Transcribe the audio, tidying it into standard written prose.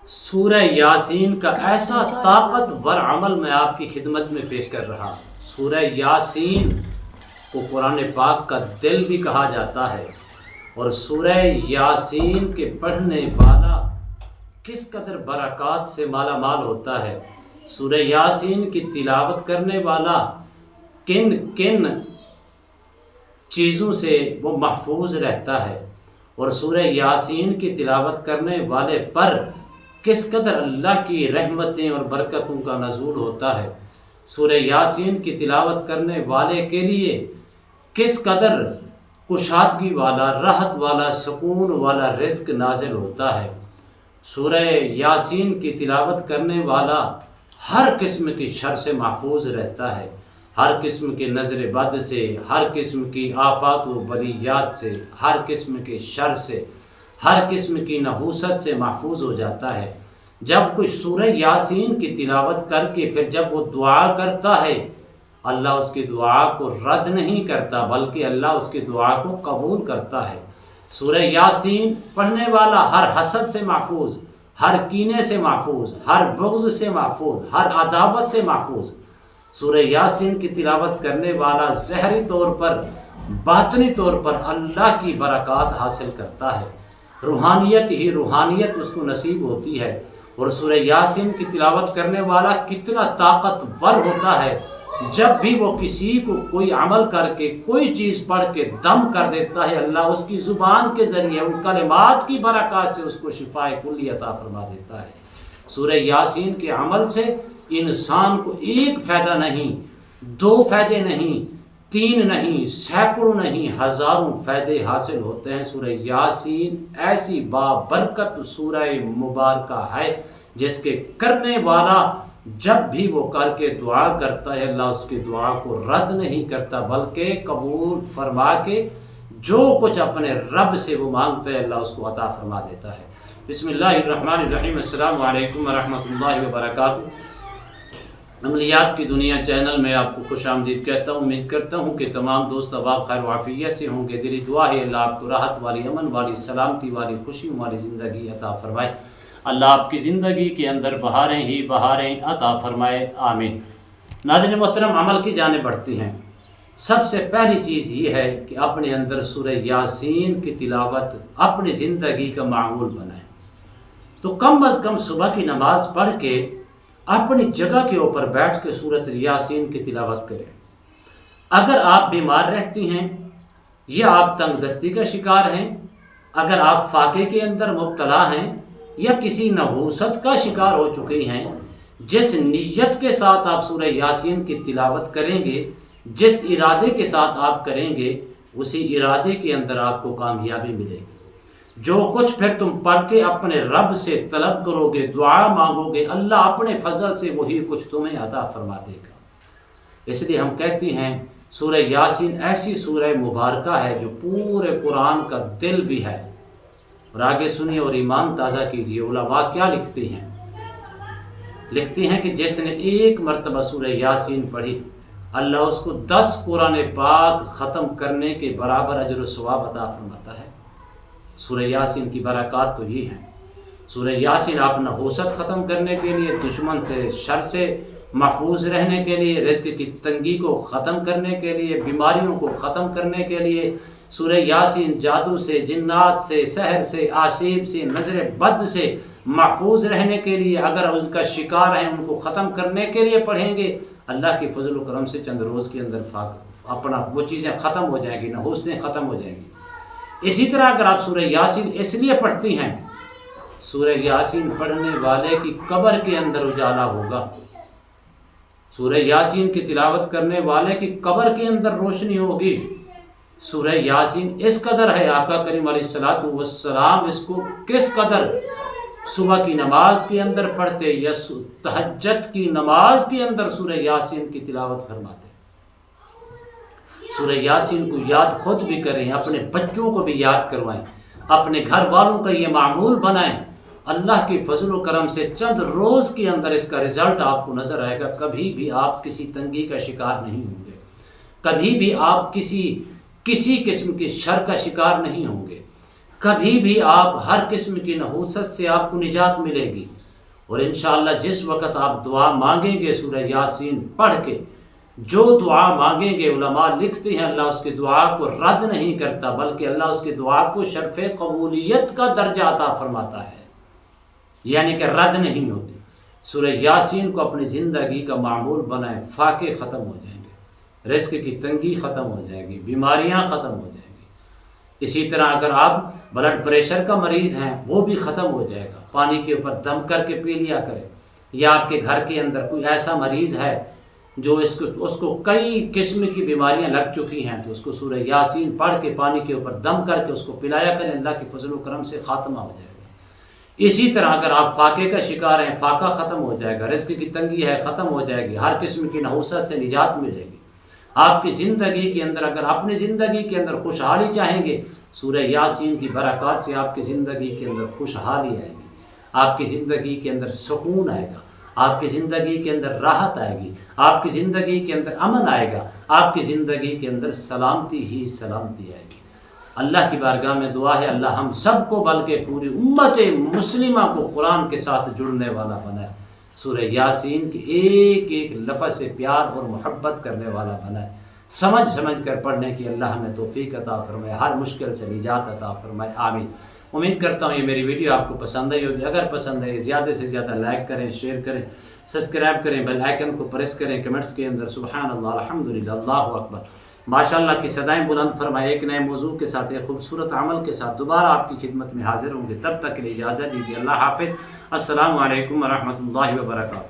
سورہ یاسین کا ایسا طاقتور عمل میں آپ کی خدمت میں پیش کر رہا ہوں۔ سورہ یاسین کو قرآن پاک کا دل بھی کہا جاتا ہے، اور سورہ یاسین کے پڑھنے والا کس قدر برکات سے مالا مال ہوتا ہے، سورہ یاسین کی تلاوت کرنے والا کن کن چیزوں سے وہ محفوظ رہتا ہے، اور سورہ یاسین کی تلاوت کرنے والے پر کس قدر اللہ کی رحمتیں اور برکتوں کا نزول ہوتا ہے، سورہ یاسین کی تلاوت کرنے والے کے لیے کس قدر کشادگی والا، راحت والا، سکون والا رزق نازل ہوتا ہے۔ سورہ یاسین کی تلاوت کرنے والا ہر قسم کی شر سے محفوظ رہتا ہے، ہر قسم کے نظر بد سے، ہر قسم کی آفات و بلیات سے، ہر قسم کے شر سے، ہر قسم کی نحوست سے محفوظ ہو جاتا ہے۔ جب کوئی سورہ یاسین کی تلاوت کر کے پھر جب وہ دعا کرتا ہے، اللہ اس کی دعا کو رد نہیں کرتا، بلکہ اللہ اس کی دعا کو قبول کرتا ہے۔ سورہ یاسین پڑھنے والا ہر حسد سے محفوظ، ہر کینے سے محفوظ، ہر بغض سے محفوظ، ہر عداوت سے محفوظ۔ سورہ یاسین کی تلاوت کرنے والا ظاہری طور پر، باطنی طور پر اللہ کی برکات حاصل کرتا ہے، روحانیت ہی روحانیت اس کو نصیب ہوتی ہے۔ اور سورہ یاسین کی تلاوت کرنے والا کتنا طاقتور ہوتا ہے، جب بھی وہ کسی کو کوئی عمل کر کے، کوئی چیز پڑھ کے دم کر دیتا ہے، اللہ اس کی زبان کے ذریعے ان کلمات کی برکات سے اس کو شفائے کلی عطا فرما دیتا ہے۔ سورہ یاسین کے عمل سے انسان کو ایک فائدہ نہیں، دو فائدے نہیں، تین نہیں، سینکڑوں نہیں، ہزاروں فائدے حاصل ہوتے ہیں۔ سورہ یاسین ایسی بابرکت سورہ مبارکہ ہے جس کے کرنے والا جب بھی وہ کر کے دعا کرتا ہے، اللہ اس کی دعا کو رد نہیں کرتا، بلکہ قبول فرما کے جو کچھ اپنے رب سے وہ مانگتا ہے، اللہ اس کو عطا فرما دیتا ہے۔ بسم اللہ الرحمن الرحیم۔ السلام علیکم ورحمۃ اللہ وبرکاتہ۔ عملیات کی دنیا چینل میں آپ کو خوش آمدید کہتا ہوں۔ امید کرتا ہوں کہ تمام دوست احباب خیر و عافیت سے ہوں گے۔ دلی دعا ہے اللہ آپ کو راحت والی، امن والی، سلامتی والی، خوشیوں والی زندگی عطا فرمائے۔ اللہ آپ کی زندگی کے اندر بہاریں ہی بہاریں عطا فرمائے، آمین۔ ناظرین محترم، عمل کی جانب بڑھتی ہیں۔ سب سے پہلی چیز یہ ہے کہ اپنے اندر سورہ یاسین کی تلاوت اپنی زندگی کا معمول بنائیں۔ تو کم از کم صبح کی نماز پڑھ کے اپنی جگہ کے اوپر بیٹھ کے سورۃ یاسین کی تلاوت کریں۔ اگر آپ بیمار رہتی ہیں یا آپ تنگ دستی کا شکار ہیں، اگر آپ فاقے کے اندر مبتلا ہیں یا کسی نحوست کا شکار ہو چکے ہیں، جس نیت کے ساتھ آپ سورہ یاسین کی تلاوت کریں گے، جس ارادے کے ساتھ آپ کریں گے، اسی ارادے کے اندر آپ کو کامیابی ملے گی۔ جو کچھ پھر تم پڑھ کے اپنے رب سے طلب کرو گے، دعا مانگو گے، اللہ اپنے فضل سے وہی کچھ تمہیں عطا فرما دے گا۔ اس لیے ہم کہتے ہیں سورہ یاسین ایسی سورہ مبارکہ ہے جو پورے قرآن کا دل بھی ہے۔ اور آگے سنیے اور ایمان تازہ کیجیے، علماء کیا لکھتے ہیں؟ لکھتے ہیں کہ جس نے ایک مرتبہ سورہ یاسین پڑھی، اللہ اس کو 10 قرآن پاک ختم کرنے کے برابر اجر و ثواب عطا فرماتا ہے۔ سورہ یاسین کی برکات تو یہ ہیں۔ سورہ یاسین آپ نحوست ختم کرنے کے لیے، دشمن سے، شر سے محفوظ رہنے کے لیے، رزق کی تنگی کو ختم کرنے کے لیے، بیماریوں کو ختم کرنے کے لیے، سورہ یاسین جادو سے، جنات سے، سحر سے، آشیب سے، نظر بد سے محفوظ رہنے کے لیے، اگر ان کا شکار ہیں ان کو ختم کرنے کے لیے پڑھیں گے، اللہ کے فضل و کرم سے چند روز کے اندر اپنا وہ چیزیں ختم ہو جائیں گی، نحوستیں ختم ہو جائیں گی۔ اسی طرح اگر آپ سورہ یاسین اس لیے پڑھتی ہیں، سورہ یاسین پڑھنے والے کی قبر کے اندر اجالا ہوگا، سورہ یاسین کی تلاوت کرنے والے کی قبر کے اندر روشنی ہوگی۔ سورہ یاسین اس قدر ہے، آقا کریم علیہ الصلوۃ والسلام اس کو کس قدر صبح کی نماز کے اندر پڑھتے یا تہجد کی نماز کے اندر سورہ یاسین کی تلاوت فرماتے۔ سورہ یاسین کو یاد خود بھی کریں، اپنے بچوں کو بھی یاد کروائیں، اپنے گھر والوں کا یہ معمول بنائیں۔ اللہ کی فضل و کرم سے چند روز کے اندر اس کا رزلٹ آپ کو نظر آئے گا۔ کبھی بھی آپ کسی تنگی کا شکار نہیں ہوں گے، کبھی بھی آپ کسی قسم کی شر کا شکار نہیں ہوں گے، کبھی بھی آپ ہر قسم کی نحوست سے آپ کو نجات ملے گی۔ اور انشاءاللہ جس وقت آپ دعا مانگیں گے سورہ یاسین پڑھ کے، جو دعا مانگیں گے علماء لکھتے ہیں اللہ اس کی دعا کو رد نہیں کرتا، بلکہ اللہ اس کی دعا کو شرف قبولیت کا درجہ عطا فرماتا ہے، یعنی کہ رد نہیں ہوتی۔ سورہ یاسین کو اپنی زندگی کا معمول بنائیں، فاقے ختم ہو جائیں گے، رزق کی تنگی ختم ہو جائے گی، بیماریاں ختم ہو جائیں گی۔ اسی طرح اگر آپ بلڈ پریشر کا مریض ہیں وہ بھی ختم ہو جائے گا، پانی کے اوپر دم کر کے پی لیا کریں۔ یا آپ کے گھر کے اندر کوئی ایسا مریض ہے جو اس کو کئی قسم کی بیماریاں لگ چکی ہیں، تو اس کو سورہ یاسین پڑھ کے پانی کے اوپر دم کر کے اس کو پلایا کریں، اللہ کے فضل و کرم سے خاتمہ ہو جائے گا۔ اسی طرح اگر آپ فاقے کا شکار ہیں، فاقہ ختم ہو جائے گا، رزق کی تنگی ہے ختم ہو جائے گی، ہر قسم کی نحوست سے نجات ملے گی۔ آپ کی زندگی کے اندر اگر اپنی زندگی کے اندر خوشحالی چاہیں گے، سورہ یاسین کی برکات سے آپ کی زندگی کے اندر خوشحالی آئے گی، آپ کی زندگی کے اندر سکون آئے گا، آپ کی زندگی کے اندر راحت آئے گی، آپ کی زندگی کے اندر امن آئے گا، آپ کی زندگی کے اندر سلامتی ہی سلامتی آئے گی۔ اللہ کی بارگاہ میں دعا ہے اللہ ہم سب کو بلکہ پوری امت مسلمہ کو قرآن کے ساتھ جڑنے والا بنائے، سورہ یاسین کے ایک ایک لفظ سے پیار اور محبت کرنے والا بنائے، سمجھ کر پڑھنے کی اللہ ہمیں توفیق عطا فرمائے، ہر مشکل سے نجات عطا فرمائے، آمین۔ امید کرتا ہوں یہ میری ویڈیو آپ کو پسند آئی ہوگی، اگر پسند آئی زیادہ سے زیادہ لائک کریں، شیئر کریں، سبسکرائب کریں، بیل آئیکن کو پریس کریں، کمنٹس کے اندر سبحان اللہ، الحمدللہ، اللہ اکبر، ماشاءاللہ کی صدائیں بلند فرمائے۔ ایک نئے موضوع کے ساتھ، ایک خوبصورت عمل کے ساتھ دوبارہ آپ کی خدمت میں حاضر ہوں گے، تب تک کے لیے اجازت دیجیے، اللہ حافظ، السلام علیکم ورحمۃ اللہ وبرکاتہ۔